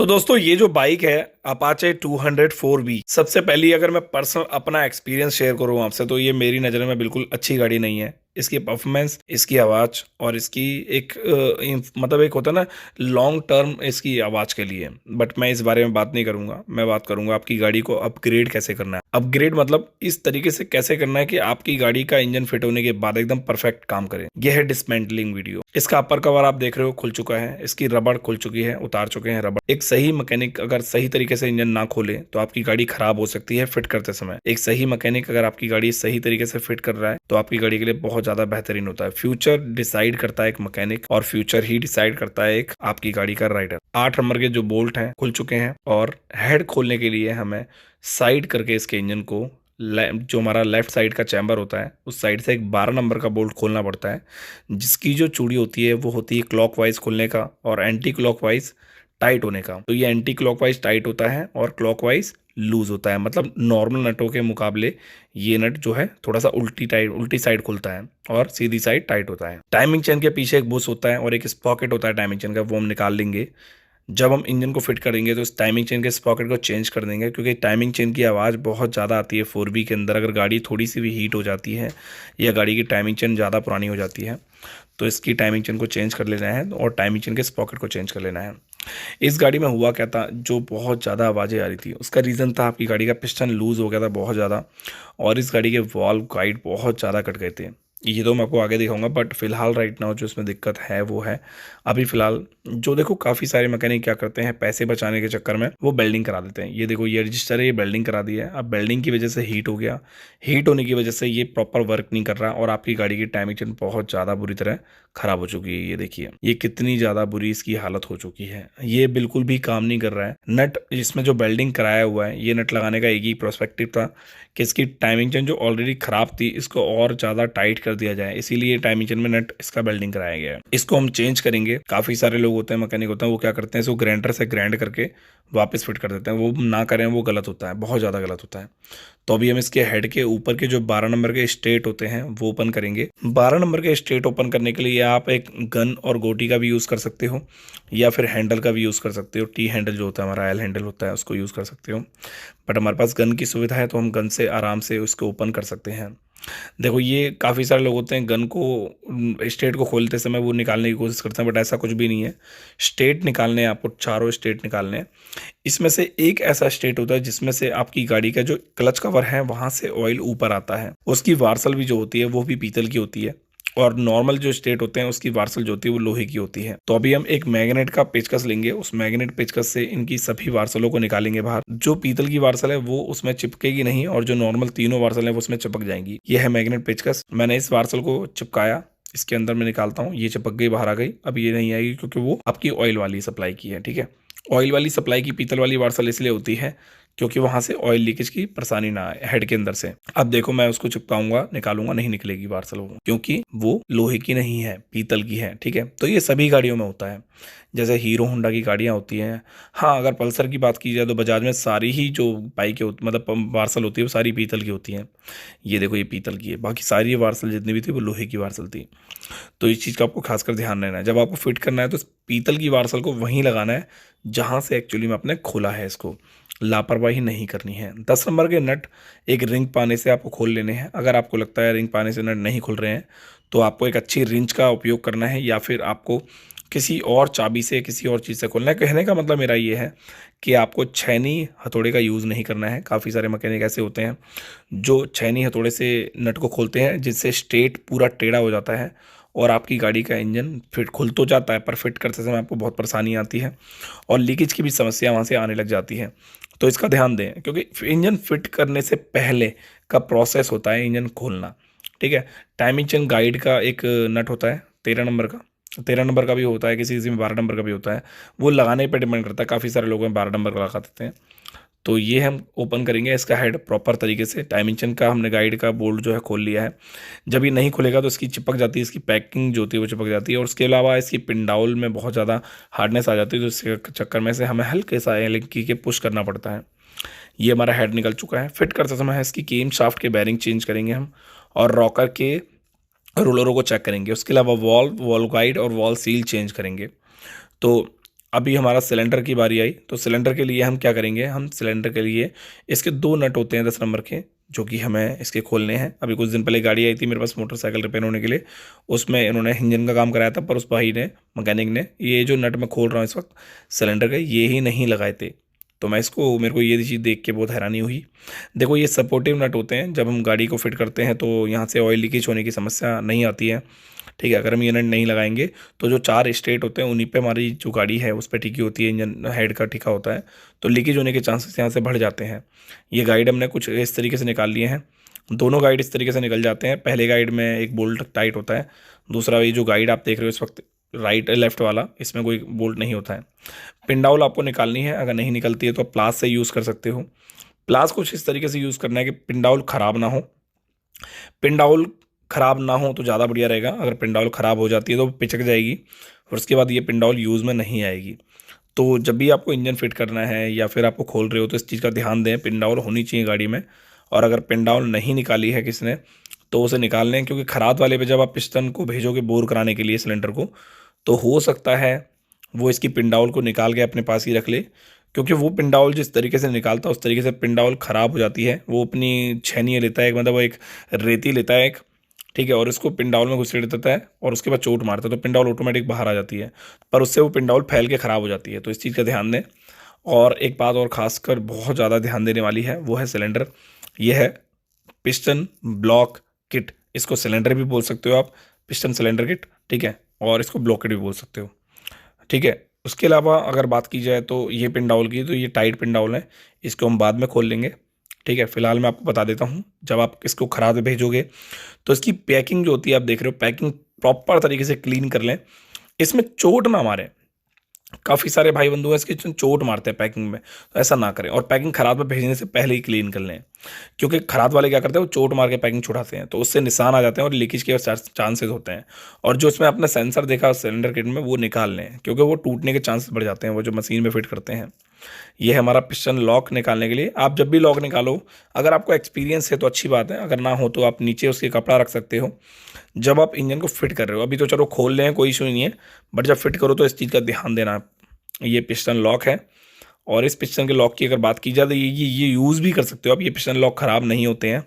तो दोस्तों ये जो बाइक है अपाचे 204B, सबसे पहली अगर मैं पर्सनल अपना एक्सपीरियंस शेयर करूं आपसे तो ये मेरी नज़र में बिल्कुल अच्छी गाड़ी नहीं है। इसकी परफॉर्मेंस, इसकी आवाज़ और इसकी एक मतलब एक होता है ना लॉन्ग टर्म इसकी आवाज़ के लिए। बट मैं इस बारे में बात नहीं करूंगा, मैं बात करूंगा आपकी गाड़ी को अपग्रेड कैसे करना है। अपग्रेड मतलब इस तरीके से कैसे करना है कि आपकी गाड़ी का इंजन फिट होने के बाद एकदम परफेक्ट काम करे। यह है डिसमेंटलिंग वीडियो। इसका अपर कवर आप देख रहे हो खुल चुका है, इसकी रबड़ खुल चुकी है, उतार चुके हैं रबड़। एक सही मैकेनिक अगर सही तरीके से इंजन ना खोले तो आपकी गाड़ी खराब हो सकती है फिट करते समय। एक सही मैकेनिक अगर आपकी गाड़ी सही तरीके से फिट कर रहा है तो आपकी गाड़ी के लिए बहुत ज्यादा बेहतरीन होता है। फ्यूचर डिसाइड करता है एक मैकेनिक और फ्यूचर ही डिसाइड करता है एक आपकी गाड़ी का राइडर। 8 नंबर के जो बोल्ट हैं खुल चुके हैं और हेड खोलने के लिए हमें साइड करके इसके इंजन को जो हमारा लेफ्ट साइड का चैम्बर होता है उस साइड से एक 12 नंबर का बोल्ट खोलना पड़ता है, जिसकी जो चूड़ी होती है वो होती है क्लॉकवाइज खोलने का और एंटी क्लॉकवाइज टाइट होने का। तो ये एंटी क्लॉकवाइज टाइट होता है और क्लॉकवाइज लूज होता है। मतलब नॉर्मल नटों के मुकाबले ये नट जो है थोड़ा सा उल्टी साइड खुलता है और सीधी साइड टाइट होता है। टाइमिंग चेन के पीछे एक बुश होता है और एक स्पॉकेट होता है टाइमिंग चेन का, वो हम निकाल लेंगे। जब हम इंजन को फिट करेंगे तो इस टाइमिंग चेन के स्पॉकेट को चेंज कर देंगे, क्योंकि टाइमिंग चेन की आवाज़ बहुत ज़्यादा आती है 4B के अंदर। अगर गाड़ी थोड़ी सी भी हीट हो जाती है या गाड़ी की टाइमिंग चेन ज़्यादा पुरानी हो जाती है तो इसकी टाइमिंग चेन को चेंज कर लेना है और टाइमिंग चेन के स्पॉकेट को चेंज कर लेना है। इस गाड़ी में हुआ क्या था, जो बहुत ज़्यादा आवाज़ें आ रही थी उसका रीज़न था आपकी गाड़ी का पिस्टन लूज़ हो गया था बहुत ज़्यादा और इस गाड़ी के वॉल्व गाइड बहुत ज़्यादा कट गए थे। ये तो मैं आपको आगे दिखाऊंगा, बट फिलहाल राइट नाउ जो इसमें दिक्कत है वो है अभी फिलहाल जो देखो काफ़ी सारे मैकेनिक क्या करते हैं पैसे बचाने के चक्कर में वो बेल्डिंग करा देते हैं। ये देखो ये रजिस्टर है, ये बेल्डिंग करा दिया है। अब बेल्डिंग की वजह से हीट हो गया, हीट होने की वजह से ये प्रॉपर वर्क नहीं कर रहा और आपकी गाड़ी की टाइमिंग चेन बहुत ज़्यादा बुरी तरह खराब हो चुकी है। ये देखिए ये कितनी ज़्यादा बुरी इसकी हालत हो चुकी है। ये बिल्कुल भी काम नहीं कर रहा है। नट इसमें जो बेल्डिंग कराया हुआ है, ये नट लगाने का एक ही प्रोस्पेक्टिव था कि इसकी टाइमिंग चेन जो ऑलरेडी खराब थी इसको और ज़्यादा टाइट कर दिया जाए, इसीलिए टाइमिंग चेन में नट इसका बेल्डिंग कराया गया है। इसको हम चेंज करेंगे। काफ़ी सारे लोग होते हैं मैकेनिक होते हैं वो क्या करते हैं इसको ग्राइंडर से ग्राइंड करके वापस फिट कर देते हैं। वो ना करें, वो गलत होता है, बहुत ज़्यादा गलत होता है। तो अभी हम इसके हेड के ऊपर के जो 12 नंबर के स्टेट होते हैं वो ओपन करेंगे। 12 नंबर के स्टेट ओपन करने के लिए आप एक गन और गोटी का भी यूज़ कर सकते हो या फिर हैंडल का भी यूज़ कर सकते हो। टी हैंडल जो होता है हमारा एल हैंडल होता है उसको यूज़ कर सकते हो, बट हमारे पास गन की सुविधा है तो हम गन से आराम से उसको ओपन कर सकते हैं। देखो ये काफ़ी सारे लोग होते हैं गन को स्टेट को खोलते समय वो निकालने की कोशिश करते हैं, बट ऐसा कुछ भी नहीं है। स्टेट निकालने हैं आपको, चारों स्टेट निकालने हैं। इसमें से एक ऐसा स्टेट होता है जिसमें से आपकी गाड़ी का जो क्लच कवर है वहां से ऑयल ऊपर आता है। उसकी वार्सल भी जो होती है वो भी पीतल की होती है और नॉर्मल जो स्टेट होते हैं उसकी वार्सल जो होती है वो लोहे की होती है। तो अभी हम एक मैग्नेट का पेचकस लेंगे, उस मैग्नेट पेचकस से इनकी सभी वार्सलों को निकालेंगे बाहर। जो पीतल की वार्सल है वो उसमें चिपकेगी नहीं और जो नॉर्मल तीनों वार्सल है वो उसमें चिपक जाएंगी। ये है मैग्नेट पेचकस। मैंने इस वार्सल को चिपकाया, इसके अंदर मैं निकालता हूँ, ये चिपक गई, बाहर आ गई। अब ये नहीं आएगी क्योंकि वो आपकी ऑयल वाली सप्लाई की है। ठीक है, ऑयल वाली सप्लाई की पीतल वाली वार्सल इसलिए होती है क्योंकि वहां से ऑयल लीकेज की परेशानी ना आए हेड के अंदर से। अब देखो मैं उसको चिपकाऊंगा, निकालूंगा, नहीं निकलेगी वार्सल वो, क्योंकि वो लोहे की नहीं है, पीतल की है। ठीक है, तो ये सभी गाड़ियों में होता है। जैसे हीरो होंडा की गाड़ियां होती हैं। हाँ, अगर पल्सर की बात की जाए तो बजाज में सारी ही जो बाइकें मतलब वार्सल होती है वो सारी पीतल की होती हैं। ये देखो ये पीतल की है, बाकी सारी वार्सल जितनी भी थी वो लोहे की वार्सल थी। तो इस चीज़ का आपको खासकर ध्यान रहना है। जब आपको फिट करना है तो पीतल की वार्सल को वहीं लगाना है जहाँ से एक्चुअली में आपने खोला है। इसको लापरवाही नहीं करनी है। 10 नंबर के नट एक रिंग पाने से आपको खोल लेने हैं। अगर आपको लगता है रिंग पाने से नट नहीं खुल रहे हैं तो आपको एक अच्छी रिंच का उपयोग करना है या फिर आपको किसी और चाबी से किसी और चीज़ से खोलना है। कहने का मतलब मेरा ये है कि आपको छैनी हथौड़े का यूज़ नहीं करना है। काफ़ी सारे मैकेनिक ऐसे होते हैं जो छैनी हथौड़े से नट को खोलते हैं जिससे स्ट्रेट पूरा टेढ़ा हो जाता है और आपकी गाड़ी का इंजन फिट खुल तो जाता है पर फिट करते समय आपको बहुत परेशानी आती है और लीकेज की भी समस्या वहाँ से आने लग जाती है। तो इसका ध्यान दें क्योंकि इंजन फिट करने से पहले का प्रोसेस होता है इंजन खोलना। ठीक है, टाइमिंग चेन गाइड का एक नट होता है 13 नंबर का, 13 नंबर का भी होता है, किसी किसी में 12 नंबर का भी होता है। वो लगाने पर डिपेंड करता है, काफ़ी सारे लोग 12 नंबर का लगा देते हैं। तो ये हम ओपन करेंगे इसका हेड प्रॉपर तरीके से। टाइमिंग चेन का हमने गाइड का बोल्ट जो है खोल लिया है। जब ये नहीं खुलेगा तो इसकी चिपक जाती है, इसकी पैकिंग जो होती है वो चिपक जाती है और उसके अलावा इसकी पिंडाउल में बहुत ज़्यादा हार्डनेस आ जाती है, तो इसके चक्कर में से हमें हल्के सा एलिंग की के पुश करना पड़ता है। ये हमारा हेड निकल चुका है। फिट करते समय है इसकी केम शाफ्ट के बैरिंग चेंज करेंगे हम और रॉकर के रोलरों को चेक करेंगे। उसके अलावा वॉल गाइड और वॉल सील चेंज करेंगे। तो अभी हमारा सिलेंडर की बारी आई, तो सिलेंडर के लिए हम क्या करेंगे, हम सिलेंडर के लिए इसके 2 नट होते हैं 10 नंबर के, जो कि हमें इसके खोलने हैं। अभी कुछ दिन पहले गाड़ी आई थी मेरे पास मोटरसाइकिल रिपेयर होने के लिए, उसमें इन्होंने इंजन का काम कराया था, पर उस भाई ने, मैकेनिक ने, ये जो नट मैं खोल रहा हूँ इस वक्त सिलेंडर के, ये ही नहीं लगाए थे। तो मेरे को ये चीज़ देख के बहुत हैरानी हुई। देखो ये सपोर्टिव नट होते हैं, जब हम गाड़ी को फिट करते हैं तो यहाँ से ऑयल लीकेज होने की समस्या नहीं आती है, ठीक है। अगर हम ये नट नहीं लगाएंगे तो जो 4 स्टेट होते हैं उन्हीं पे हमारी जो गाड़ी है उस पर टिकी होती है, इंजन हेड का टिका होता है, तो लीकेज होने के चांसेस यहाँ से बढ़ जाते हैं। ये गाइड हमने कुछ इस तरीके से निकाल लिए हैं, दोनों गाइड इस तरीके से निकल जाते हैं। पहले गाइड में एक बोल्ट टाइट होता है, दूसरा ये जो गाइड आप देख रहे हो इस वक्त राइट लेफ्ट वाला, इसमें कोई बोल्ट नहीं होता है। पिंडाउल आपको निकालनी है, अगर नहीं निकलती है तो आप प्लास से यूज़ कर सकते हो। प्लास कुछ इस तरीके से यूज़ करना है कि पिंडाउल ख़राब ना हो। पिंडाउल ख़राब ना हो तो ज़्यादा बढ़िया रहेगा, अगर पिंडाउल ख़राब हो जाती है तो पिचक जाएगी और उसके बाद ये पिंडाउल यूज़ में नहीं आएगी। तो जब भी आपको इंजन फिट करना है या फिर आपको खोल रहे हो तो इस चीज़ का ध्यान दें, पिंडाउल होनी चाहिए गाड़ी में। और अगर पिंडाउल नहीं निकाली है किसने तो उसे निकाल लें, क्योंकि ख़राब वाले पे जब आप पिस्टन को भेजोगे बोर कराने के लिए सिलेंडर को, तो हो सकता है वो इसकी पिंडाउल को निकाल के अपने पास ही रख ले, क्योंकि वो पिंडाउल जिस तरीके से निकालता है उस तरीके से पिंडाउल ख़राब हो जाती है। वो अपनी छैनी लेता है, मतलब वो एक रेती लेता है एक, ठीक है, और इसको पिंडाउल में घुसेड़ देता है और उसके बाद चोट मारता है तो पिंडाउल ऑटोमेटिक बाहर आ जाती है, पर उससे वो पिंडाउल फैल के ख़राब हो जाती है। तो इस चीज़ का ध्यान दें। और एक बात और खासकर बहुत ज़्यादा ध्यान देने वाली है, वो है सिलेंडर। ये है पिस्टन ब्लॉक किट, इसको सिलेंडर भी बोल सकते हो आप, पिस्टन सिलेंडर किट, ठीक है, और इसको ब्लॉक किट भी बोल सकते हो, ठीक है। उसके अलावा अगर बात की जाए तो ये पिंडाउल की, तो ये टाइट पिंडाउल है, इसको हम बाद में खोल लेंगे, ठीक है। फिलहाल मैं आपको बता देता हूँ, जब आप इसको खराद में भेजोगे तो इसकी पैकिंग जो होती है आप देख रहे हो, पैकिंग प्रॉपर तरीके से क्लीन कर लें, इसमें चोट ना मारे। काफ़ी सारे भाई बंधु हैं इसके चोट मारते हैं पैकिंग में, तो ऐसा ना करें। और पैकिंग खराद में भेजने से पहले ही क्लीन कर लें, क्योंकि खराद वाले क्या करते हैं, वो चोट मार के पैकिंग छुड़ाते हैं, तो उससे निशान आ जाते हैं और लीकेज के चांसेस होते हैं। और जो इसमें अपना सेंसर देखा सिलेंडर किट में, वो निकाल लें, क्योंकि वो टूटने के चांसेस बढ़ जाते हैं, वो जो मशीन में फिट करते हैं। ये है हमारा पिस्टन लॉक निकालने के लिए। आप जब भी लॉक निकालो, अगर आपको एक्सपीरियंस है तो अच्छी बात है, अगर ना हो तो आप नीचे उसके कपड़ा रख सकते हो। जब आप इंजन को फिट कर रहे हो, अभी तो चलो खोल लें कोई इशू नहीं है, बट जब फिट करो तो इस चीज़ का ध्यान देना। ये पिस्टन लॉक है, और इस पिस्टन के लॉक की अगर बात की जाए तो ये यूज़ भी कर सकते हो आप। ये पिस्टन लॉक ख़राब नहीं होते हैं।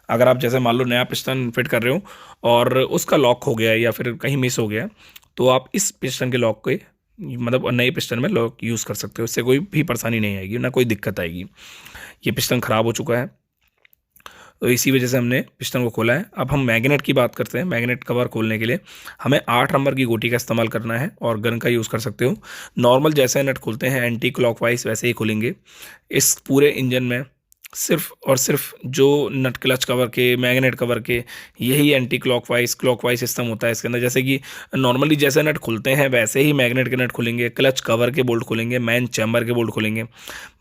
अगर आप जैसे मान लो नया पिस्टन फिट कर रहे हो और उसका लॉक हो गया है या फिर कहीं मिस हो गया है, तो आप इस पिस्टन के लॉक के, मतलब नए पिस्टन में लॉक यूज़ कर सकते हो, इससे कोई भी परेशानी नहीं आएगी, ना कोई दिक्कत आएगी। ये पिस्टन ख़राब हो चुका है, तो इसी वजह से हमने पिस्टन को खोला है। अब हम मैग्नेट की बात करते हैं। मैग्नेट कवर खोलने के लिए हमें 8 नंबर की गोटी का इस्तेमाल करना है, और गन का यूज़ कर सकते हो। नॉर्मल जैसे नट खुलते हैं एंटी क्लॉकवाइज, वैसे ही खुलेंगे। इस पूरे इंजन में सिर्फ और सिर्फ जो नट क्लच कवर के, मैग्नेट कवर के, यही एंटी क्लॉकवाइज सिस्टम होता है इसके अंदर। जैसे कि नॉर्मली जैसे नट खुलते हैं वैसे ही मैग्नेट के नट खुलेंगे, क्लच कवर के बोल्ट खुलेंगे, मैन चैम्बर के बोल्ट खुलेंगे।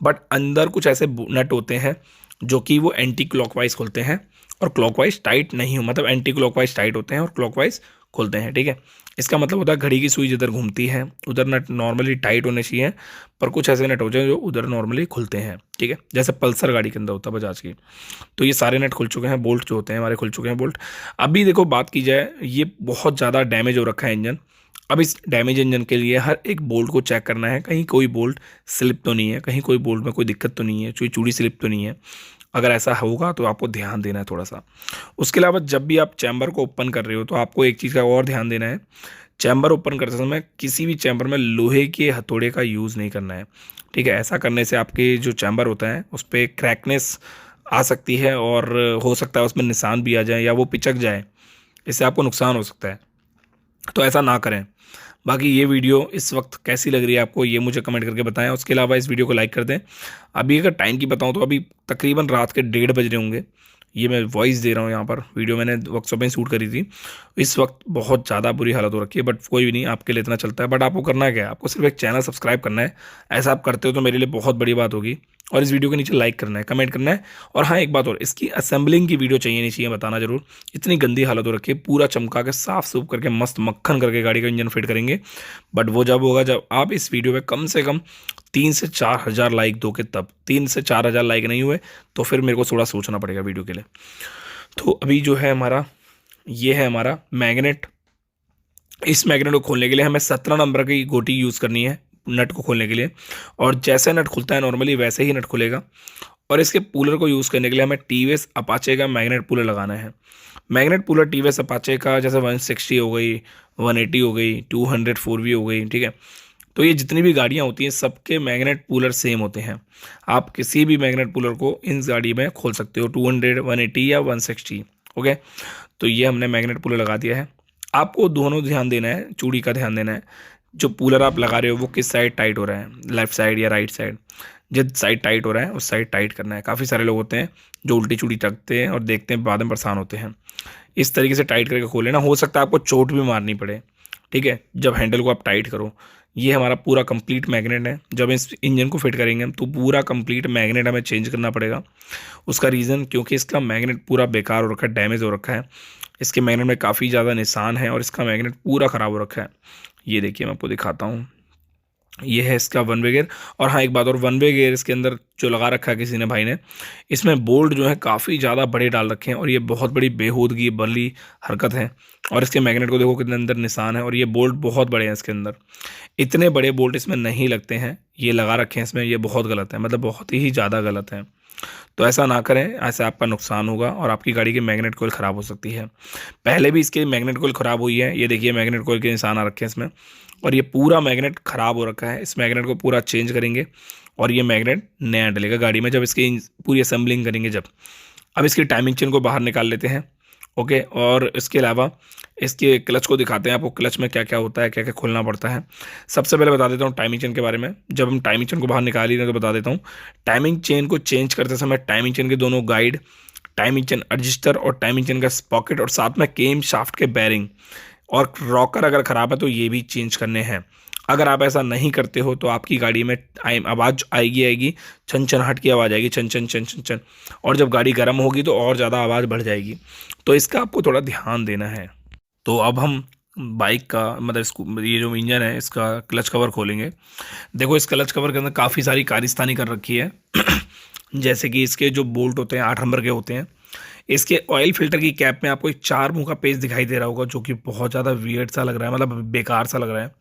बट अंदर कुछ ऐसे नट होते हैं जो कि वो एंटी क्लॉकवाइज खुलते हैं और क्लॉकवाइज टाइट नहीं हो, मतलब एंटी क्लॉकवाइज टाइट होते हैं और क्लॉकवाइज खुलते हैं, ठीक है। इसका मतलब होता है घड़ी की सुई जिधर घूमती है उधर नट नॉर्मली टाइट होने चाहिए, पर कुछ ऐसे नट होते हैं जो उधर नॉर्मली खुलते हैं, ठीक है, जैसे पल्सर गाड़ी के अंदर होता है बजाज की। तो ये सारे नट खुल चुके हैं, बोल्ट जो होते हैं हमारे खुल चुके हैं बोल्ट। अभी देखो बात की जाए, ये बहुत ज़्यादा डैमेज हो रखा है इंजन। अब इस डैमेज इंजन के लिए हर एक बोल्ट को चेक करना है, कहीं कोई बोल्ट स्लिप तो नहीं है, कहीं कोई बोल्ट में कोई दिक्कत तो नहीं है, कोई चूड़ी स्लिप तो नहीं है। अगर ऐसा होगा तो आपको ध्यान देना है थोड़ा सा। उसके अलावा जब भी आप चैम्बर को ओपन कर रहे हो तो आपको एक चीज़ का और ध्यान देना है, चैम्बर ओपन करते समय किसी भी चैम्बर में लोहे के हथौड़े का यूज़ नहीं करना है, ठीक है। ऐसा करने से आपके जो चैम्बर होता है उस पर क्रैकनेस आ सकती है और हो सकता है उसमें निशान भी आ जाए या वो पिचक जाए, इससे आपको नुकसान हो सकता है, तो ऐसा ना करें। बाकी ये वीडियो इस वक्त कैसी लग रही है आपको, ये मुझे कमेंट करके बताएं। उसके अलावा इस वीडियो को लाइक कर दें। अभी अगर टाइम की बताऊं तो अभी तकरीबन रात के 1:30 बज रहे होंगे। ये मैं वॉइस दे रहा हूँ यहाँ पर, वीडियो मैंने वर्कशॉप में शूट करी थी। इस वक्त बहुत ज़्यादा बुरी हालत हो रखी है, बट कोई भी नहीं, आपके लिए इतना चलता है। बट आपको करना क्या है, आपको सिर्फ एक चैनल सब्सक्राइब करना है। ऐसा आप करते हो तो मेरे लिए बहुत बड़ी बात होगी। और इस वीडियो के नीचे लाइक करना है, कमेंट करना है। और हाँ, एक बात और, इसकी असेंबलिंग की वीडियो चाहिए नहीं चाहिए बताना जरूर। इतनी गंदी हालत हो रखी है, पूरा चमका के साफ सूफ करके मस्त मक्खन करके गाड़ी का इंजन फिट करेंगे। बट वो जब होगा जब आप इस वीडियो पे कम से कम 3 से 4 हज़ार लाइक दोगे, तब 3 से 4 हज़ार लाइक नहीं हुए तो फिर मेरे को थोड़ा सोचना पड़ेगा वीडियो के लिए। तो अभी जो है हमारा, ये है हमारा मैग्नेट। इस मैग्नेट को खोलने के लिए हमें 17 नंबर की गोटी यूज़ करनी है। नट को खोलने के लिए, और जैसे नट खुलता है नॉर्मली वैसे ही नट खुलेगा। और इसके पूलर को यूज़ करने के लिए हमें टीवीएस अपाचे का मैग्नेट पूलर लगाना है। मैग्नेट पूलर टीवीएस अपाचे का जैसे 160 हो गई, 180 हो गई, 200 4V हो गई, ठीक है। तो ये जितनी भी गाड़ियाँ होती हैं सबके मैग्नेट पूलर सेम होते हैं। आप किसी भी मैग्नेट पूलर को इन गाड़ी में खोल सकते हो, 200, 180 या 160। ओके, तो ये हमने मैग्नेट पूलर लगा दिया है। आपको दोनों ध्यान देना है, चूड़ी का ध्यान देना है। जो पूलर आप लगा रहे हो वो किस साइड टाइट हो रहा है, लेफ्ट साइड या राइट साइड। जिस साइड टाइट हो रहा है उस साइड टाइट करना है। काफ़ी सारे लोग होते हैं जो उल्टी चूड़ी रखते हैं और देखते हैं बाद में परेशान होते हैं। इस तरीके से टाइट करके खोले ना, हो सकता है आपको चोट भी मारनी पड़े, ठीक है, जब हैंडल को आप टाइट करो। ये हमारा पूरा कंप्लीट मैग्नेट है। जब इस इंजन को फिट करेंगे हम तो पूरा कंप्लीट मैग्नेट हमें चेंज करना पड़ेगा। उसका रीज़न क्योंकि इसका मैग्नेट पूरा बेकार हो रखा है, डैमेज हो रखा है। इसके मैग्नेट में काफ़ी ज़्यादा निशान है और इसका मैग्नेट पूरा ख़राब हो रखा है। ये देखिए मैं आपको दिखाता हूँ, ये है इसका वन वे गियर। और हाँ, एक बात और, वन वे गियर इसके अंदर जो लगा रखा है किसी ने भाई ने, इसमें बोल्ट जो है काफ़ी ज़्यादा बड़े डाल रखे हैं और ये बहुत बड़ी बेहूदगी बली हरकत है। और इसके मैग्नेट को देखो कितने अंदर निशान है और ये बोल्ट बहुत बड़े हैं इसके अंदर। इतने बड़े बोल्ट इसमें नहीं लगते हैं, ये लगा रखे हैं इसमें, ये बहुत गलत है, मतलब बहुत ही ज़्यादा गलत है। तो ऐसा ना करें, ऐसे आपका नुकसान होगा और आपकी गाड़ी की मैग्नेट कोयल ख़राब हो सकती है। पहले भी इसके मैग्नेट कोयल ख़राब हुई है, ये देखिए मैग्नेट कोयल के निशान आ रखे हैं इसमें। और ये पूरा मैग्नेट ख़राब हो रखा है। इस मैग्नेट को पूरा चेंज करेंगे और ये मैग्नेट नया डलेगा गाड़ी में जब इसकी पूरी असेंबलिंग करेंगे जब। अब इसकी टाइमिंग चेन को बाहर निकाल लेते हैं। ओके, और इसके अलावा इसके क्लच को दिखाते हैं आपको, क्लच में क्या क्या होता है, क्या क्या खोलना पड़ता है। सबसे पहले बता देता हूँ टाइमिंग चेन के बारे में। जब हम टाइमिंग चेन को बाहर निकाल ही रहे हैं तो बता देता हूँ, टाइमिंग चेन को चेंज करते समय टाइमिंग चेन के दोनों गाइड, टाइमिंग चेन एडजस्टर और टाइमिंग चेन का स्पॉकेट और साथ में केम शाफ्ट के बैरिंग और रॉकर अगर ख़राब है तो ये भी चेंज करने हैं। अगर आप ऐसा नहीं करते हो तो आपकी गाड़ी में आवाज़ आएगी, छन छनाहट की आवाज़ आएगी, छन छन छन छन छन। और जब गाड़ी गर्म होगी तो और ज़्यादा आवाज़ बढ़ जाएगी। तो इसका आपको थोड़ा ध्यान देना है। तो अब हम बाइक का मतलब इसको, ये जो इंजन है इसका क्लच कवर खोलेंगे। देखो इस क्लच कवर के अंदर काफ़ी सारी कारिस्तानी कर रखी है जैसे कि इसके जो बोल्ट होते हैं 8 नंबर के होते हैं। इसके ऑयल फिल्टर की कैप में आपको एक 4 मुंह का पेज दिखाई दे रहा होगा जो कि बहुत ज़्यादा वियर्ड सा लग रहा है, मतलब बेकार सा लग रहा है।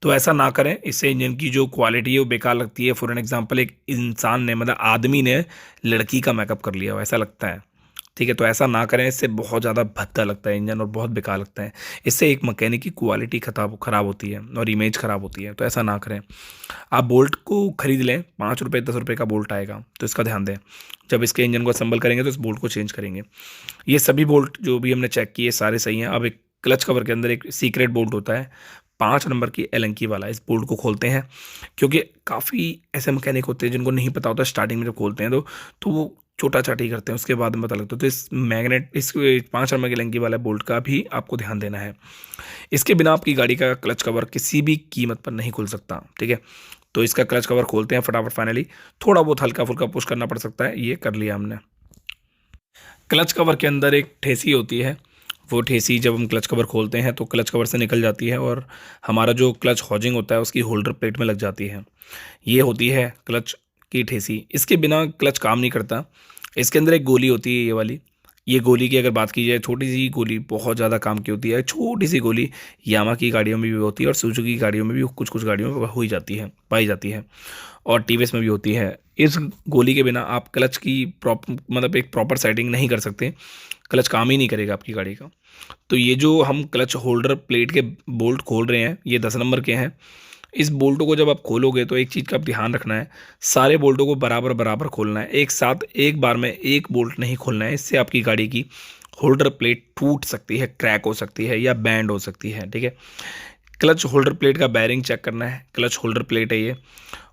तो ऐसा ना करें, इससे इंजन की जो क्वालिटी है वो बेकार लगती है। फॉर एन एग्जांपल एक इंसान ने, मतलब आदमी ने लड़की का मेकअप कर लिया हो ऐसा लगता है, ठीक है। तो ऐसा ना करें, इससे बहुत ज़्यादा भद्दा लगता है इंजन और बहुत बेकार लगता है। इससे एक मैकेनिक की क्वालिटी ख़राब होती है और इमेज ख़राब होती है। तो ऐसा ना करें। आप बोल्ट को ख़रीद लें, 5 रुपये 10 रुपये का बोल्ट आएगा, तो इसका ध्यान दें। जब इसके इंजन को असेंबल करेंगे तो इस बोल्ट को चेंज करेंगे। ये सभी बोल्ट जो भी हमने चेक किए सारे सही हैं। अब एक क्लच कवर के अंदर एक सीक्रेट बोल्ट होता है 5 नंबर की एलंकी वाला, इस बोल्ट को खोलते हैं क्योंकि काफ़ी ऐसे मैकेनिक होते हैं जिनको नहीं पता होता स्टार्टिंग में जब खोलते हैं तो वो छोटा चाटी करते हैं, उसके बाद में पता लगता है। तो इस मैग्नेट, इस 5 नंबर की एलंकी वाला बोल्ट का भी आपको ध्यान देना है। इसके बिना आपकी गाड़ी का क्लच कवर किसी भी कीमत पर नहीं खुल सकता, ठीक है। तो इसका क्लच कवर खोलते हैं फटाफट। फाइनली थोड़ा बहुत हल्का फुल्का पुश करना पड़ सकता है, ये कर लिया हमने। क्लच कवर के अंदर एक ठेसी होती है, वो ठेसी जब हम क्लच कवर खोलते हैं तो क्लच कवर से निकल जाती है और हमारा जो क्लच हॉजिंग होता है उसकी होल्डर प्लेट में लग जाती है। ये होती है क्लच की ठेसी। इसके बिना क्लच काम नहीं करता। इसके अंदर एक गोली होती है, ये वाली। ये गोली की अगर बात की जाए, छोटी सी गोली बहुत ज़्यादा काम की होती है। छोटी सी गोली यामा की गाड़ियों में भी होती है और सुजुकी की गाड़ियों में भी कुछ कुछ गाड़ियों में हो ही जाती है, पाई जाती है, और टीवीएस में भी होती है। इस गोली के बिना आप क्लच की मतलब एक प्रॉपर सेटिंग नहीं कर सकते। क्लच काम ही नहीं करेगा आपकी गाड़ी का। तो ये जो हम क्लच होल्डर प्लेट के बोल्ट खोल रहे हैं ये 10 नंबर के हैं। इस बोल्टों को जब आप खोलोगे तो एक चीज़ का ध्यान रखना है, सारे बोल्टों को बराबर बराबर खोलना है। एक साथ एक बार में एक बोल्ट नहीं खोलना है, इससे आपकी गाड़ी की होल्डर प्लेट टूट सकती है, क्रैक हो सकती है या बैंड हो सकती है, ठीक है। क्लच होल्डर प्लेट का बैरिंग चेक करना है, क्लच होल्डर प्लेट है ये।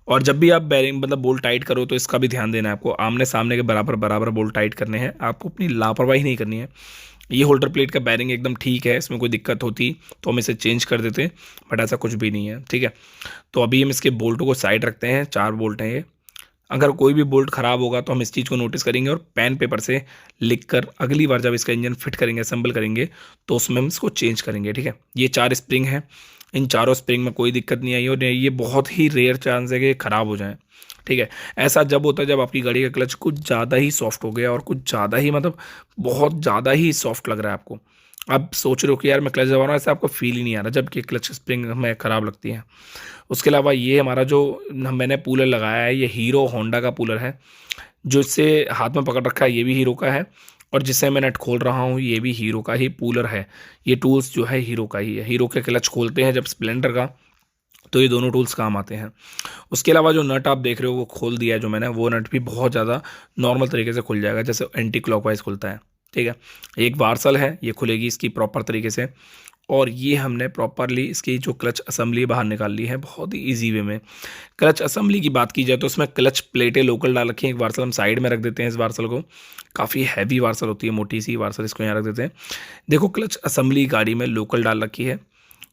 और जब भी आप बैरिंग मतलब बोल्ट टाइट करो तो इसका भी ध्यान देना है आपको, आमने सामने के बराबर बराबर बोल्ट टाइट करने हैं। आपको अपनी लापरवाही नहीं करनी है। ये होल्डर प्लेट का बैरिंग एकदम ठीक है, इसमें कोई दिक्कत होती तो हम इसे चेंज कर देते, बट ऐसा कुछ भी नहीं है, ठीक है। तो अभी हम इसके बोल्टों को साइड रखते हैं, 4 बोल्ट हैं ये। अगर कोई भी बोल्ट ख़राब होगा तो हम इस चीज़ को नोटिस करेंगे और पेन पेपर से लिख कर अगली बार जब इसका इंजन फिट करेंगे, असेंबल करेंगे, तो उसमें हम इसको चेंज करेंगे, ठीक है। ये 4 स्प्रिंग हैं, इन चारों स्प्रिंग में कोई दिक्कत नहीं आई और ये बहुत ही रेयर चांस है कि ख़राब हो जाएँ, ठीक है। ऐसा जब होता है जब आपकी गाड़ी का क्लच कुछ ज़्यादा ही सॉफ्ट हो गया और कुछ ज़्यादा ही मतलब बहुत ज़्यादा ही सॉफ्ट लग रहा है आपको, आप सोच रहे हो कि यार मैं क्लच दबा रहा हूँ, ऐसे आपको फील ही नहीं आ रहा, जबकि क्लच स्प्रिंग हमें ख़राब लगती है। उसके अलावा ये हमारा जो मैंने कूलर लगाया है, ये हीरो होंडा का कूलर है, जो इससे हाथ में पकड़ रखा है ये भी हीरो का है, और जिससे मैं नट खोल रहा हूँ ये भी हीरो का ही कूलर है। ये टूल्स जो है हीरो का ही है। हीरो के क्लच खोलते हैं जब स्प्लेंडर का, तो ये दोनों टूल्स काम आते हैं। उसके अलावा जो नट आप देख रहे हो वो खोल दिया है जो मैंने, वो नट भी बहुत ज़्यादा नॉर्मल तरीके से खुल जाएगा, जैसे एंटी क्लॉकवाइज खुलता है। ठीक है, एक वार्सल है, ये खुलेगी इसकी प्रॉपर तरीके से। और ये हमने प्रॉपरली इसकी जो क्लच असेंबली बाहर निकाल ली है बहुत ही ईजी वे में। क्लच असेंबली की बात की जाए तो उसमें क्लच प्लेटें लोकल डाल रखी हैं। एक वार्सल हम साइड में रख देते हैं, इस वार्सल को, काफ़ी हैवी वार्सल होती है, मोटी सी वार्सल, इसको यहाँ रख देते हैं। देखो क्लच असेंबली गाड़ी में लोकल डाल रखी है।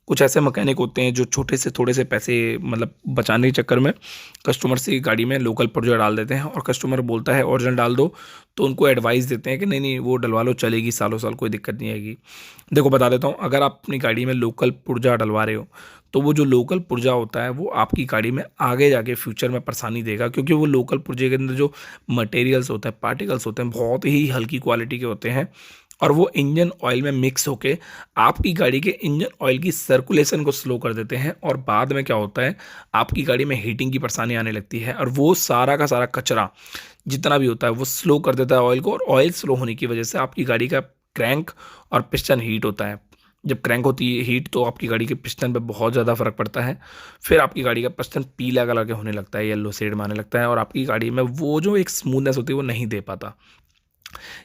कुछ ऐसे मैकेनिक होते हैं जो छोटे से थोड़े से पैसे मतलब बचाने के चक्कर में कस्टमर से गाड़ी में लोकल पुर्जा डाल देते हैं, और कस्टमर बोलता है ओरिजिनल डाल दो, तो उनको एडवाइस देते हैं कि नहीं नहीं वो डलवा लो, चलेगी सालों साल, कोई दिक्कत नहीं आएगी। देखो बता देता हूँ, अगर आप अपनी गाड़ी में लोकल पुर्जा डलवा रहे हो तो वो जो लोकल पुर्जा होता है वो आपकी गाड़ी में आगे जाके फ्यूचर में परेशानी देगा, क्योंकि वो लोकल पुर्जे के अंदर जो मटेरियल्स होते हैं, पार्टिकल्स होते हैं, बहुत ही हल्की क्वालिटी के होते हैं, और वो इंजन ऑयल में मिक्स होके आपकी गाड़ी के इंजन ऑयल की सर्कुलेशन को स्लो कर देते हैं, और बाद में क्या होता है आपकी गाड़ी में हीटिंग की परेशानी आने लगती है, और वो सारा का सारा कचरा जितना भी होता है वो स्लो कर देता है ऑयल को, और ऑयल स्लो होने की वजह से आपकी गाड़ी का क्रैंक और पिस्टन हीट होता है। जब क्रैंक होती है हीट तो आपकी गाड़ी के पिस्टन पे बहुत ज़्यादा फर्क पड़ता है। फिर आपकी गाड़ी का पिस्टन पीला कलर के होने लगता है, येलो शेड में आने लगता है, और आपकी गाड़ी में वो जो एक स्मूथनेस होती है वो नहीं दे पाता।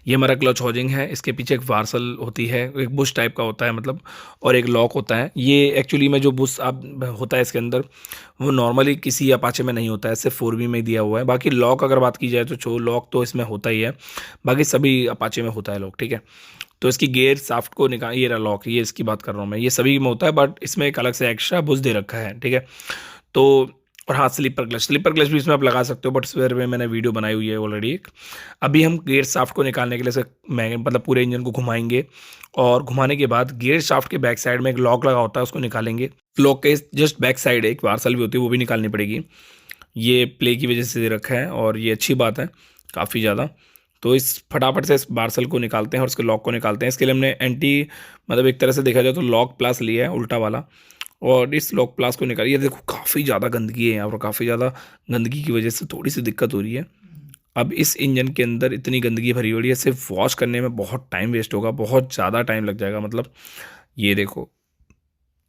ये हमारा क्लच होजिंग है, इसके पीछे एक वार्सल होती है, एक बुश टाइप का होता है मतलब, और एक लॉक होता है। ये एक्चुअली में जो बुश आप होता है इसके अंदर, वो नॉर्मली किसी अपाचे में नहीं होता है, सिर्फ 4V में ही दिया हुआ है। बाकी लॉक अगर बात की जाए तो जो लॉक तो इसमें होता ही है, बाकी सभी अपाचे में होता है लॉक। ठीक है, तो इसकी गियर साफ्ट को निकाल, ये रहा लॉक, ये इसकी बात कर रहा हूँ मैं, ये सभी में होता है, बट इसमें एक अलग से एक्स्ट्रा बुश दे रखा है। ठीक है, तो और हाँ, स्लीपर क्लच भी इसमें आप लगा सकते हो, बट इस बारे में मैंने वीडियो बनाई हुई है ऑलरेडी एक। अभी हम गियर शाफ्ट को निकालने के लिए से मैं मतलब पूरे इंजन को घुमाएंगे, और घुमाने के बाद गियर शाफ्ट के बैक साइड में एक लॉक लगा होता है, उसको निकालेंगे। लॉक के जस्ट बैक साइड एक वार्सल भी होती है, वो भी निकालनी पड़ेगी। ये प्ले की वजह से दे रखा है, और ये अच्छी बात है काफ़ी ज़्यादा। तो इस फटाफट से इस वार्सल को निकालते हैं और इसके लॉक को निकालते हैं। इसके लिए हमने एंटी मतलब एक तरह से देखा जाए तो लॉक प्लस लिया है उल्टा वाला, और इस लॉक प्लास को निकालिए। देखो काफ़ी ज़्यादा गंदगी है यहाँ पर, काफ़ी ज़्यादा गंदगी की वजह से थोड़ी सी दिक्कत हो रही है। अब इस इंजन के अंदर इतनी गंदगी भरी हो रही है, सिर्फ वॉश करने में बहुत टाइम वेस्ट होगा, बहुत ज़्यादा टाइम लग जाएगा। मतलब ये देखो,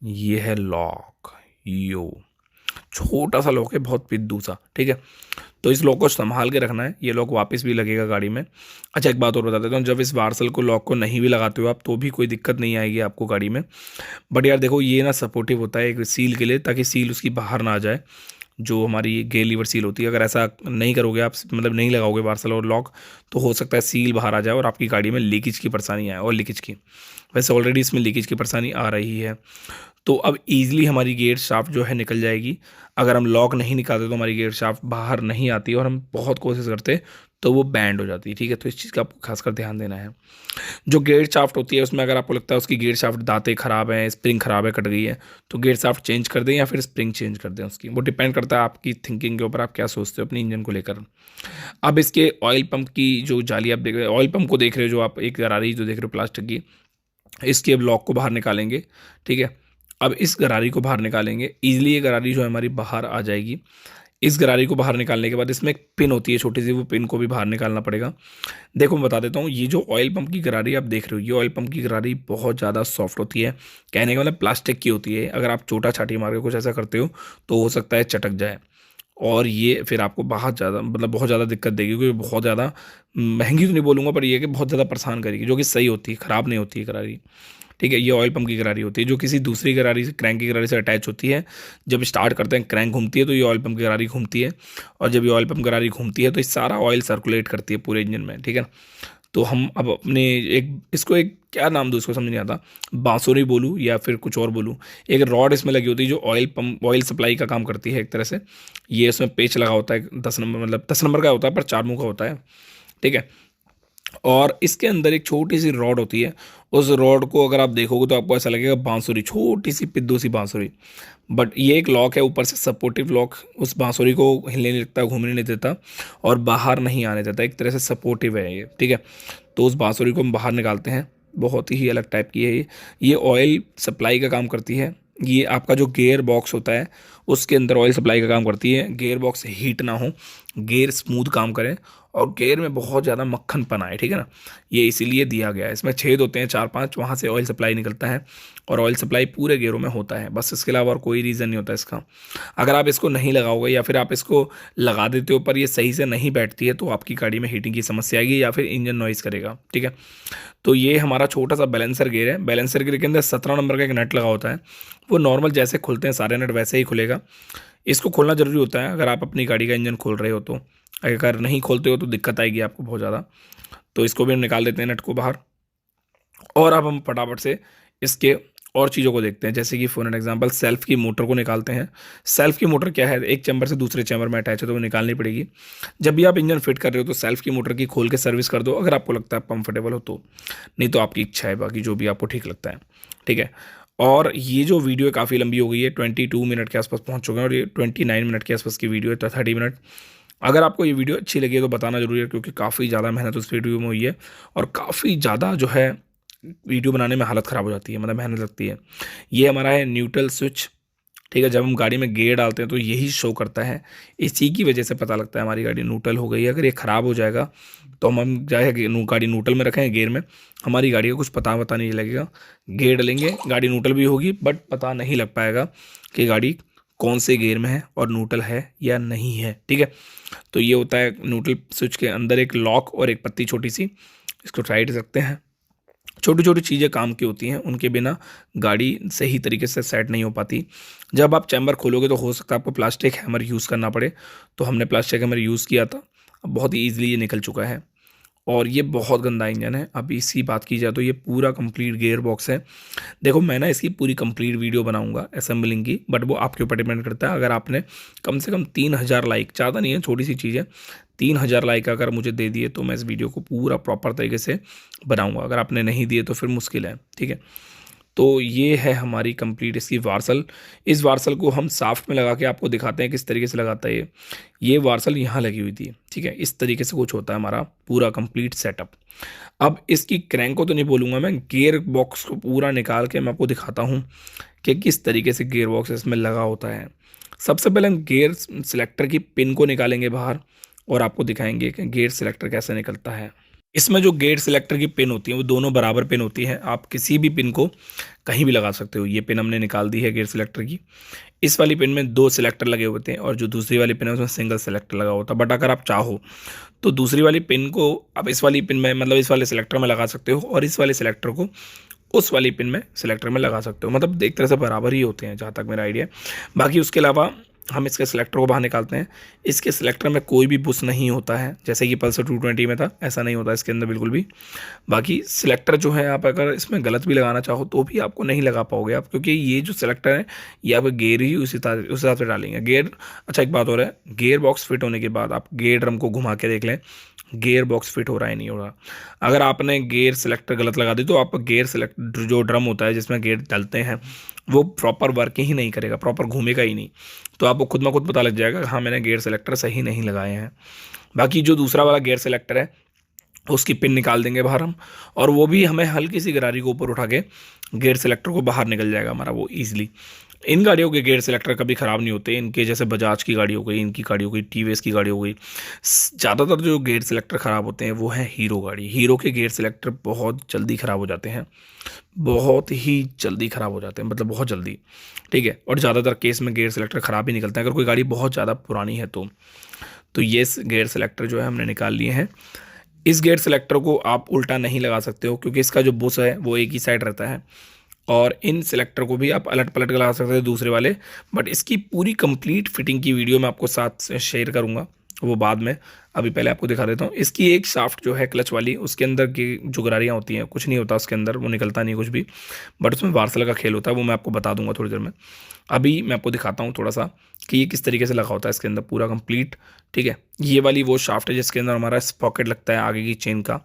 ये है लॉक, यो छोटा सा लॉक है, बहुत पिद्दू सा। ठीक है, तो इस लॉक को संभाल के रखना है, ये लॉक वापस भी लगेगा गाड़ी में। अच्छा एक बात और बता देता हूँ, जब इस वार्सल को लॉक को नहीं भी लगाते हो आप तो भी कोई दिक्कत नहीं आएगी आपको गाड़ी में। बट यार देखो ये ना सपोर्टिव होता है एक सील के लिए, ताकि सील उसकी बाहर ना आ जाए, जो हमारी गेयर लीवर सील होती है। अगर ऐसा नहीं करोगे आप, मतलब नहीं लगाओगे वार्सल और लॉक, तो हो सकता है सील बाहर आ जाए और आपकी गाड़ी में लीकेज की परेशानी आए, और लीकेज की वैसे ऑलरेडी इसमें लीकेज की परेशानी आ रही है। तो अब ईजिली हमारी गियर शाफ्ट जो है निकल जाएगी। अगर हम लॉक नहीं निकालते तो हमारी गियर शाफ्ट बाहर नहीं आती, और हम बहुत कोशिश करते तो वो बैंड हो जाती है। ठीक है, तो इस चीज़ का आपको खासकर ध्यान देना है। जो गियर शाफ्ट होती है उसमें अगर आपको लगता है उसकी गियर शाफ्ट दांतें खराब हैं, स्प्रिंग खराब है, कट गई है, तो गियर शाफ्ट चेंज कर दें या फिर स्प्रिंग चेंज कर दें उसकी। वो डिपेंड करता है आपकी थिंकिंग के ऊपर, आप क्या सोचते हो अपने इंजन को लेकर। अब इसके ऑयल पंप की जो जाली आप देख रहे हो, ऑयल पंप को देख रहे हो जो आप, एक गरारी जो देख रहे हो प्लास्टिक की, इसके अब लॉक को बाहर निकालेंगे। ठीक है, अब इस गरारी को बाहर निकालेंगे, ईजिली ये गरारी जो है हमारी बाहर आ जाएगी। इस गरारी को बाहर निकालने के बाद इसमें एक पिन होती है छोटी सी, वो पिन को भी बाहर निकालना पड़ेगा। देखो मैं बता देता हूँ, ये जो ऑयल पंप की गरारी आप देख रहे हो, ये ऑयल पंप की गरारी बहुत ज़्यादा सॉफ्ट होती है, कहने का मतलब प्लास्टिक की होती है। अगर आप छोटा छाटी मार के कुछ ऐसा करते हो तो हो सकता है चटक जाए, और ये फिर आपको बहुत ज़्यादा मतलब बहुत ज़्यादा दिक्कत देगी, क्योंकि बहुत ज़्यादा महंगी तो नहीं बोलूँगा, पर ये है कि बहुत ज़्यादा परेशान करेगी, जो कि सही होती है, ख़राब नहीं होती है गरारी। ठीक है, ये ऑयल पंप की गरारी होती है, जो किसी दूसरी गरारी से, क्रैंक की गरारी से अटैच होती है। जब स्टार्ट करते हैं क्रैंक घूमती है तो ये ऑयल पंप की गरारी घूमती है, और जब ये ऑयल पंप गरारी घूमती है तो ये सारा ऑयल सर्कुलेट करती है पूरे इंजन में। ठीक है, तो हम अब अपने एक इसको एक क्या नाम दूँ, इसको समझ नहीं आता, बांसुरी बोलूँ या फिर कुछ और बोलूँ। एक रॉड इसमें लगी होती है जो ऑयल पंप, ऑयल सप्लाई का काम करती है एक तरह से। ये इसमें पेच लगा होता है 10 नंबर, मतलब 10 नंबर का होता है पर 4 मुँह का होता है। ठीक है, और इसके अंदर एक छोटी सी रॉड होती है, उस रॉड को अगर आप देखोगे तो आपको ऐसा लगेगा बांसुरी, छोटी सी पिद्दू सी बांसुरी। बट ये एक लॉक है ऊपर से, सपोर्टिव लॉक, उस बांसुरी को हिलने नहीं देता, घूमने नहीं देता, और बाहर नहीं आने देता, एक तरह से सपोर्टिव है ये। ठीक है, तो उस बांसुरी को हम बाहर निकालते हैं, बहुत ही अलग टाइप की है ये ऑयल सप्लाई का काम करती है। ये आपका जो गियर बॉक्स होता है उसके अंदर ऑयल सप्लाई का काम करती है। गियर बॉक्स हीट ना हो, गियर स्मूथ काम करें और गियर में बहुत ज़्यादा मक्खनपन आए, ठीक है ना, ये इसीलिए दिया गया है। इसमें छेद होते हैं 4-5, वहाँ से ऑयल सप्लाई निकलता है और ऑयल सप्लाई पूरे गियरों में होता है, बस इसके अलावा और कोई रीज़न नहीं होता इसका। अगर आप इसको नहीं लगाओगे या फिर आप इसको लगा देते हो पर ये सही से नहीं बैठती है तो आपकी गाड़ी में हीटिंग की समस्या आएगी या फिर इंजन नॉइज़ करेगा, ठीक है। तो ये हमारा छोटा सा बैलेंसर गियर है। बैलेंसर गियर के अंदर 17 नंबर का एक नट लगा होता है। वो नॉर्मल जैसे खुलते हैं सारे नट वैसे ही खुलेगा। इसको खोलना ज़रूरी होता है अगर आप अपनी गाड़ी का इंजन खोल रहे हो तो। अगर नहीं खोलते हो तो दिक्कत आएगी आपको बहुत ज़्यादा। तो इसको भी हम निकाल देते हैं नट को बाहर। और अब हम फटाफट से इसके और चीज़ों को देखते हैं, जैसे कि फॉर एन एग्जांपल सेल्फ की मोटर को निकालते हैं। सेल्फ की मोटर क्या है, एक चैम्बर से दूसरे चैम्बर में अटैच है तो वो निकालनी पड़ेगी। जब भी आप इंजन फिट कर रहे हो तो सेल्फ की मोटर की खोल के सर्विस कर दो अगर आपको लगता है कंफर्टेबल हो तो, नहीं तो आपकी इच्छा है, बाकी जो भी आपको ठीक लगता है, ठीक है। और ये जो वीडियो काफ़ी लंबी हो गई है, 22 मिनट के आसपास पहुँच चुके हैं और ये 29 मिनट के आसपास की वीडियो है, तो 30 मिनट। अगर आपको ये वीडियो अच्छी लगी है तो बताना जरूरी है, क्योंकि काफ़ी ज़्यादा मेहनत उस वीडियो में हुई है और काफ़ी ज़्यादा जो है वीडियो बनाने में हालत ख़राब हो जाती है, मतलब मेहनत लगती है। ये हमारा है न्यूट्रल स्विच, ठीक है। जब हम गाड़ी में गियर डालते हैं तो यही शो करता है, इसी की वजह से पता लगता है हमारी गाड़ी न्यूट्रल हो गई है। अगर ये ख़राब हो जाएगा तो हम चाहे गाड़ी न्यूट्रल में रखें गियर में, हमारी गाड़ी का कुछ पता नहीं लगेगा। गियर डालेंगे गाड़ी न्यूट्रल भी होगी बट पता नहीं लग पाएगा कि गाड़ी कौन से गियर में है और न्यूट्रल है या नहीं है, ठीक है। तो ये होता है न्यूट्रल स्विच के अंदर एक लॉक और एक पत्ती छोटी सी, इसको साइड रखते हैं। छोटी छोटी चीज़ें काम की होती हैं, उनके बिना गाड़ी सही तरीके से सेट नहीं हो पाती। जब आप चैम्बर खोलोगे तो हो सकता है आपको प्लास्टिक हैमर यूज़ करना पड़े, तो हमने प्लास्टिक हैमर यूज़ किया था, अब बहुत ही ईजिली ये निकल चुका है। और ये बहुत गंदा इंजन है। अब इसकी बात की जाए तो ये पूरा कंप्लीट गियर बॉक्स है। देखो मैं ना इसकी पूरी कंप्लीट वीडियो बनाऊंगा असेंबलिंग की, बट वो आपके ऊपर डिपेंड करता है। अगर आपने कम से कम 3000 लाइक, ज़्यादा नहीं है, छोटी सी चीज़ है, 3000 लाइक अगर मुझे दे दिए तो मैं इस वीडियो को पूरा प्रॉपर तरीके से बनाऊंगा। अगर आपने नहीं दिए तो फिर मुश्किल है, ठीक है। तो ये है हमारी कंप्लीट इसकी वार्सल। इस वार्सल को हम साफ्ट में लगा के आपको दिखाते हैं किस तरीके से लगाता है ये वार्सल यहाँ लगी हुई थी, ठीक है। इस तरीके से कुछ होता है हमारा पूरा कंप्लीट सेटअप। अब इसकी क्रैंक को तो नहीं बोलूँगा मैं, गियर बॉक्स को पूरा निकाल के मैं आपको दिखाता हूँ कि किस तरीके से गियर बॉक्स इसमें लगा होता है। सबसे पहले हम गियर सिलेक्टर की पिन को निकालेंगे बाहर और आपको दिखाएंगे कि गियर सिलेक्टर कैसे निकलता है। इसमें जो गेट सिलेक्टर की पिन होती है वो दोनों बराबर पिन होती है, आप किसी भी पिन को कहीं भी लगा सकते हो। ये पिन हमने निकाल दी है गेट सिलेक्टर की। इस वाली पिन में 2 सिलेक्टर लगे होते हैं और जो दूसरी वाली पिन है उसमें सिंगल सिलेक्टर लगा होता है। बट अगर आप चाहो तो दूसरी वाली पिन को आप इस वाली पिन में, मतलब इस वाले सिलेक्टर में लगा सकते हो और इस वाले सिलेक्टर को उस वाली पिन में सिलेक्टर में लगा सकते हो। मतलब एक तरह से बराबर ही होते हैं जहाँ तक मेरा आइडिया है। बाकी उसके अलावा हम इसके सिलेक्टर को बाहर निकालते हैं। इसके सिलेक्टर में कोई भी बुश नहीं होता है, जैसे कि पल्सर 220 में था, ऐसा नहीं होता इसके अंदर बिल्कुल भी। बाकी सिलेक्टर जो है आप अगर इसमें गलत भी लगाना चाहो तो भी आपको नहीं लगा पाओगे आप, क्योंकि ये जो सिलेक्टर है ये आप गेयर ही उस हिसाब से डालेंगे गेयर। अच्छा एक बात और है, गेयर बॉक्स फिट होने के बाद आप गेयर ड्रम को घुमा के देख लें गेयर बॉक्स फिट हो रहा है नहीं हो रहा। अगर आपने गेयर सिलेक्टर गलत लगा दी तो आपका गेयर सिलेक्टर जो ड्रम होता है जिसमें गेयर डलते हैं वो प्रॉपर वर्क ही नहीं करेगा, प्रॉपर घूमेगा ही नहीं। तो आपको खुद ब खुद पता लग जाएगा हाँ मैंने गेयर सिलेक्टर सही नहीं लगाए हैं। बाकी जो दूसरा वाला गेयर सिलेक्टर है उसकी पिन निकाल देंगे बाहर हम, और वो भी हमें हल्की सी गरारी को ऊपर उठा के गेयर सिलेक्टर को बाहर निकल जाएगा हमारा वो ईजिली। इन गाड़ियों के गेयर सिलेक्टर कभी ख़राब नहीं होते, इनके जैसे बजाज की गाड़ी हो गई, इनकी गाड़ी हो गई, टीवीएस की गाड़ी हो गई। ज़्यादातर जो गेयर सिलेक्टर ख़राब होते हैं वो है हीरो गाड़ी। हीरो के गेयर सिलेक्टर बहुत जल्दी ख़राब हो जाते हैं, बहुत ही जल्दी ख़राब हो जाते हैं, मतलब बहुत जल्दी, ठीक है। और ज़्यादातर केस में गेयर सिलेक्टर ख़राब ही निकलते हैं अगर कोई गाड़ी बहुत ज़्यादा पुरानी है तो ये गेयर सिलेक्टर जो है हमने निकाल लिए हैं। इस गेयर सिलेक्टर को आप उल्टा नहीं लगा सकते हो क्योंकि इसका जो बुश है वो एक ही साइड रहता है, और इन सिलेक्टर को भी आप अलट पलट के लगा सकते हो दूसरे वाले। बट इसकी पूरी कंप्लीट फिटिंग की वीडियो मैं आपको साथ शेयर करूंगा, वो बाद में। अभी पहले आपको दिखा देता हूँ। इसकी एक शाफ्ट जो है क्लच वाली, उसके अंदर की जो गरारियाँ होती हैं कुछ नहीं होता उसके अंदर, वो निकलता नहीं कुछ भी, बट उसमें वार्सल का खेल होता है, वो मैं आपको बता दूंगा थोड़ी देर में। अभी मैं आपको दिखाता हूँ थोड़ा सा कि ये किस तरीके से लगा होता है इसके अंदर पूरा कंप्लीट, ठीक है। ये वाली वो शाफ्ट है जिसके अंदर हमारा स्पॉकेट लगता है आगे की चेन का।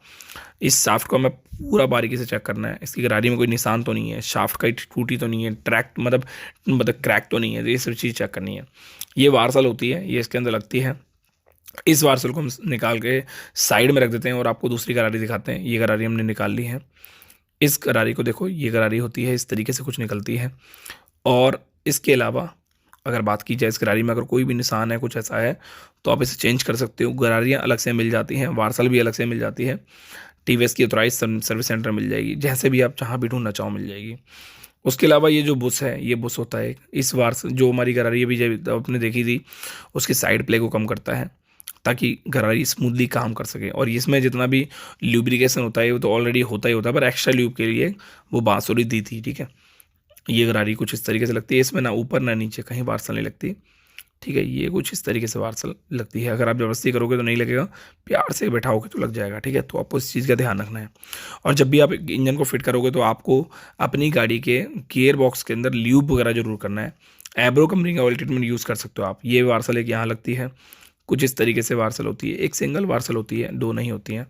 इस शाफ्ट को हमें पूरा बारीकी से चेक करना है, इसकी गरारी में कोई निशान तो नहीं है, शाफ्ट का टूटी तो नहीं है, ट्रैक मतलब क्रैक तो नहीं है, ये सब चीज़ चेक करनी है। ये वार्सल होती है, ये इसके अंदर लगती है। इस वार्सल को हम निकाल के साइड में रख देते हैं और आपको दूसरी गरारी दिखाते हैं। ये गरारी हमने निकाल ली है, इस गरारी को देखो, ये गरारी होती है, इस तरीके से कुछ निकलती है। और इसके अलावा अगर बात की जाए, इस गरारी में अगर कोई भी निशान है, कुछ ऐसा है, तो आप इसे चेंज कर सकते हो। गरारियाँ अलग से मिल जाती हैं, वार्सल भी अलग से मिल जाती है, टीवीएस की ऑथराइज सर्विस सेंटर मिल जाएगी, जैसे भी आप जहाँ भी ढूंढना चाहो मिल जाएगी। उसके अलावा ये जो बुश है, ये बुश होता है इस वार्सल, जो हमारी गरारी अभी जब आपने देखी थी, उसकी साइड प्ले को कम करता है, ताकि गरारी स्मूथली काम कर सके। और इसमें जितना भी ल्यूब्रिकेशन होता है वो तो ऑलरेडी होता ही होता है, पर एक्स्ट्रा ल्यूब के लिए वो बांसुरी दी थी, ठीक है। ये गरारी कुछ इस तरीके से लगती है, इसमें ना ऊपर ना नीचे कहीं वार्सल नहीं लगती, ठीक है। ये कुछ इस तरीके से वार्सल लगती है, अगर आप ज़बरदस्ती करोगे तो नहीं लगेगा, प्यार से बैठाओगे तो लग जाएगा, ठीक है। तो आपको इस चीज़ का ध्यान रखना है। और जब भी आप इंजन को फिट करोगे तो आपको अपनी गाड़ी के गियर बॉक्स के अंदर ल्यूब वगैरह जरूर करना है। एब्रो कंपनी का ऑयल ट्रीटमेंट यूज़ कर सकते हो आप। ये वार्सल एक यहाँ लगती है, कुछ इस तरीके से वार्सल होती है, एक सिंगल वार्सल होती है, दो नहीं होती हैं।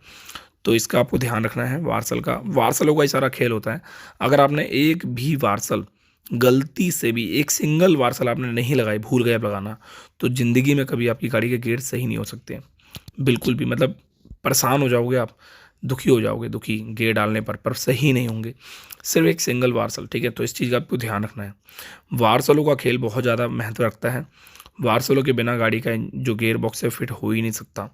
तो इसका आपको ध्यान रखना है। वार्सलों का ही सारा खेल होता है। अगर आपने एक भी वार्सल गलती से भी, एक सिंगल वार्सल आपने नहीं लगाई, भूल गए आप लगाना, तो ज़िंदगी में कभी आपकी गाड़ी के गेयर सही नहीं हो सकते हैं, बिल्कुल भी। मतलब परेशान हो जाओगे आप, दुखी हो जाओगे, दुखी गेयर डालने पर सही नहीं होंगे। सिर्फ एक सिंगल वार्सल, ठीक है। तो इस चीज़ का आपको ध्यान रखना है। वार्सलों का खेल बहुत ज़्यादा महत्व रखता है। वार्सलों के बिना गाड़ी का जो गियर बॉक्स है फिट हो ही नहीं सकता।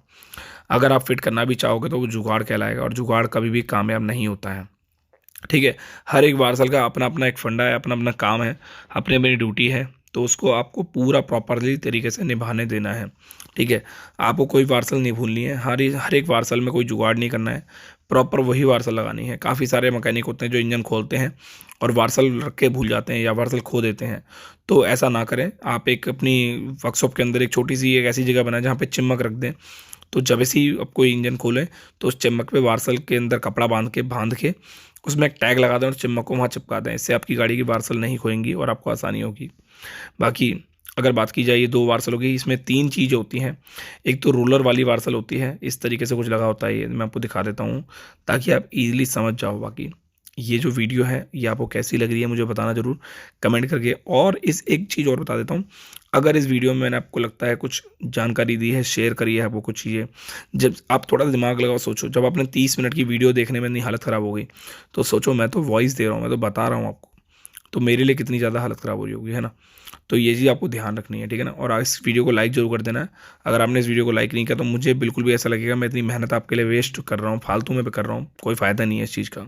अगर आप फिट करना भी चाहोगे तो वो जुगाड़ कहलाएगा, और जुगाड़ कभी भी कामयाब नहीं होता है, ठीक है। हर एक वार्सल का अपना अपना एक फंडा है, अपना अपना काम है, अपनी अपनी ड्यूटी है, तो उसको आपको पूरा प्रॉपरली तरीके से निभाने देना है, ठीक है। आपको कोई वार्सल नहीं भूलनी है, हर एक वार्सल में कोई जुगाड़ नहीं करना है, प्रॉपर वही वार्सल लगानी है। काफ़ी सारे मैकेनिक होते हैं जो इंजन खोलते हैं और वार्सल रख के भूल जाते हैं या वार्सल खो देते हैं, तो ऐसा ना करें। आप एक अपनी वर्कशॉप के अंदर एक छोटी सी एक ऐसी जगह बनाएं जहाँ पे चिमक रख दें, तो जब ऐसी आप कोई इंजन खोलें तो उस चिमक पे वार्सल के अंदर कपड़ा बांध के उसमें एक टैग लगा दें और चिमक को वहाँ चिपका दें। इससे आपकी गाड़ी की वार्सल नहीं खोएंगी और आपको आसानी होगी। बाकी अगर बात की जाए ये दो वार्सलों की, इसमें तीन चीज़ें होती हैं। एक तो रोलर वाली वार्सल होती है, इस तरीके से कुछ लगा होता है, ये मैं आपको दिखा देता हूँ ताकि आप इजीली समझ जाओ। बाकी ये जो वीडियो है ये आपको कैसी लग रही है मुझे बताना ज़रूर कमेंट करके। और इस एक चीज़ और बता देता हूँ, अगर इस वीडियो में मैंने आपको लगता है कुछ जानकारी दी है, शेयर करी है आपको कुछ चीज़ें, जब आप थोड़ा दिमाग लगाओ, सोचो, जब आपने 30 मिनट की वीडियो देखने में इतनी हालत ख़राब हो गई, तो सोचो मैं तो वॉइस दे रहा हूँ, मैं तो बता रहा हूँ आपको, तो मेरे लिए कितनी ज़्यादा हालत ख़राब हो रही होगी, है ना। तो ये चीज़ आपको ध्यान रखनी है, ठीक है ना। और इस वीडियो को लाइक जरूर कर देना है। अगर आपने इस वीडियो को लाइक नहीं किया तो मुझे बिल्कुल भी ऐसा लगेगा मैं इतनी मेहनत आपके लिए वेस्ट कर रहा हूँ, फालतू में कर रहा हूँ, कोई फ़ायदा नहीं है इस चीज़ का।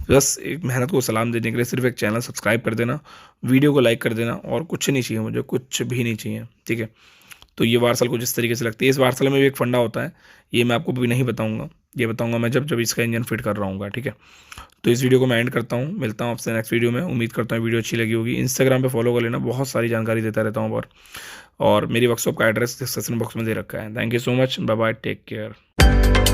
बस एक मेहनत को सलाम देने के लिए सिर्फ एक चैनल सब्सक्राइब कर देना, वीडियो को लाइक कर देना, और कुछ नहीं चाहिए मुझे, कुछ भी नहीं चाहिए, ठीक है। तो ये वार्सल कुछ इस तरीके से लगती है। इस वार्सल में भी एक फंडा होता है, ये मैं आपको भी नहीं बताऊंगा, ये बताऊंगा मैं जब जब इसका इंजन फिट कर रहा हूँ, ठीक है। तो इस वीडियो को मैं एंड करता हूँ, मिलता हूँ आपसे नेक्स्ट वीडियो में। उम्मीद करता हूँ वीडियो अच्छी लगी होगी। इंस्टाग्राम पे फॉलो कर लेना, बहुत सारी जानकारी देता रहता हूँ। और मेरी वर्कशॉप का एड्रेस डिस्क्रिप्शन बॉक्स में दे रखा है। Thank you so much, bye bye, take care.